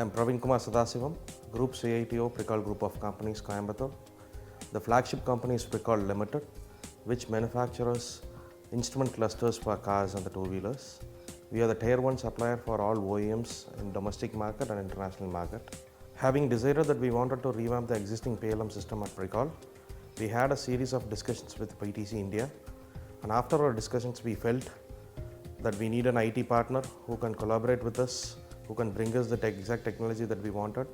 I am Praveen Kumar Sadasivam, Group CITO, Pricol Group of Companies, Coimbatore. The flagship company is Pricol Limited, which manufactures instrument clusters for cars and the two-wheelers. We are the Tier 1 supplier for all OEMs in domestic market and international market. Having decided that we wanted to revamp the existing PLM system at Pricol, we had a series of discussions with PTC India, and after our discussions we felt that we need an IT partner who can collaborate with us, who can bring us the exact technology that we wanted,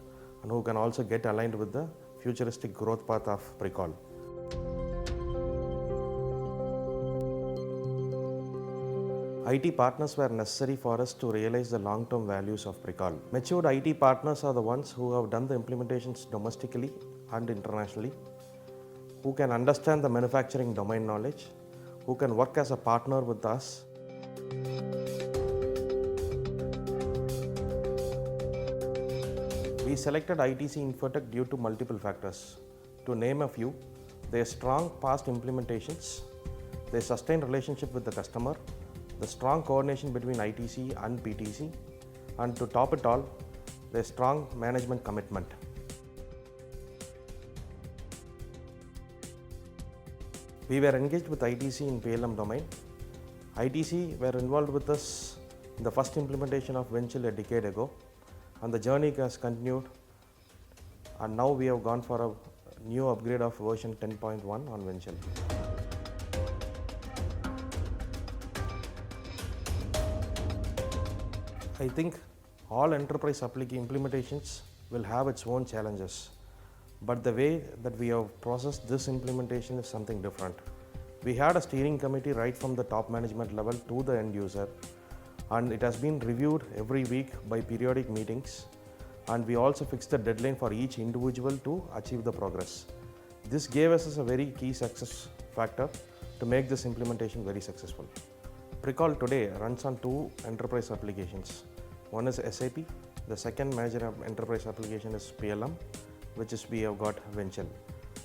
and who can also get aligned with the futuristic growth path of Pricol. IT partners were necessary for us to realize the long-term values of Pricol. Matured IT partners are the ones who have done the implementations domestically and internationally, who can understand the manufacturing domain knowledge, who can work as a partner with us. We selected ITC Infotech due to multiple factors. To name a few, their strong past implementations, their sustained relationship with the customer, the strong coordination between ITC and PTC, and to top it all, their strong management commitment. We were engaged with ITC in PLM domain. ITC were involved with us in the first implementation of Windchill a decade ago, and the journey has continued, and now we have gone for a new upgrade of version 10.1 on Windchill. I think all enterprise implementations will have its own challenges, but the way that we have processed this implementation is something different. We had a steering committee right from the top management level to the end user, and it has been reviewed every week by periodic meetings, and we also fixed the deadline for each individual to achieve the progress. This gave us a very key success factor to make this implementation very successful. Pricol today runs on two enterprise applications. One is SAP, the second major enterprise application is PLM, which is we have got Windchill.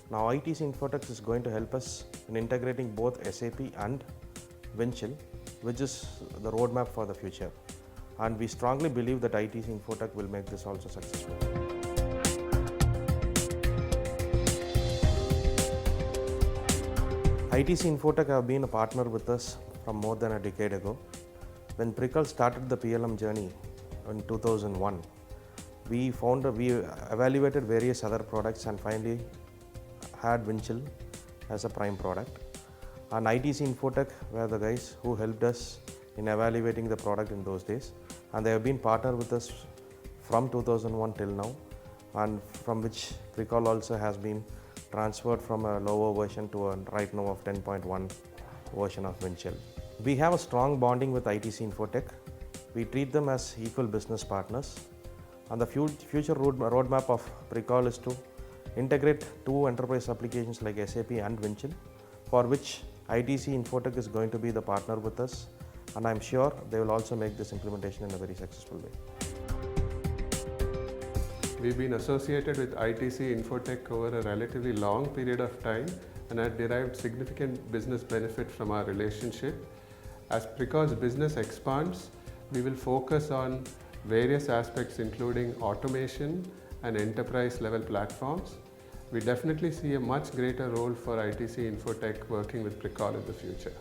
Now ITC Infotech is going to help us in integrating both SAP and Windchill, which is the roadmap for the future. And we strongly believe that ITC Infotech will make this also successful. ITC Infotech have been a partner with us from more than a decade ago. When Pricol started the PLM journey in 2001, we evaluated various other products and finally had Windchill as a prime product. And ITC Infotech were the guys who helped us in evaluating the product in those days, and they have been partner with us from 2001 till now, and from which Pricol also has been transferred from a lower version to a right now of 10.1 version of Windchill. We have a strong bonding with ITC Infotech. We treat them as equal business partners, and the future roadmap of Pricol is to integrate two enterprise applications like SAP and Windchill, for which ITC Infotech is going to be the partner with us, and I'm sure they will also make this implementation in a very successful way. We've been associated with ITC Infotech over a relatively long period of time and have derived significant business benefit from our relationship. As Pricol's business expands, we will focus on various aspects including automation and enterprise level platforms. We definitely see a much greater role for ITC Infotech working with Pricol in the future.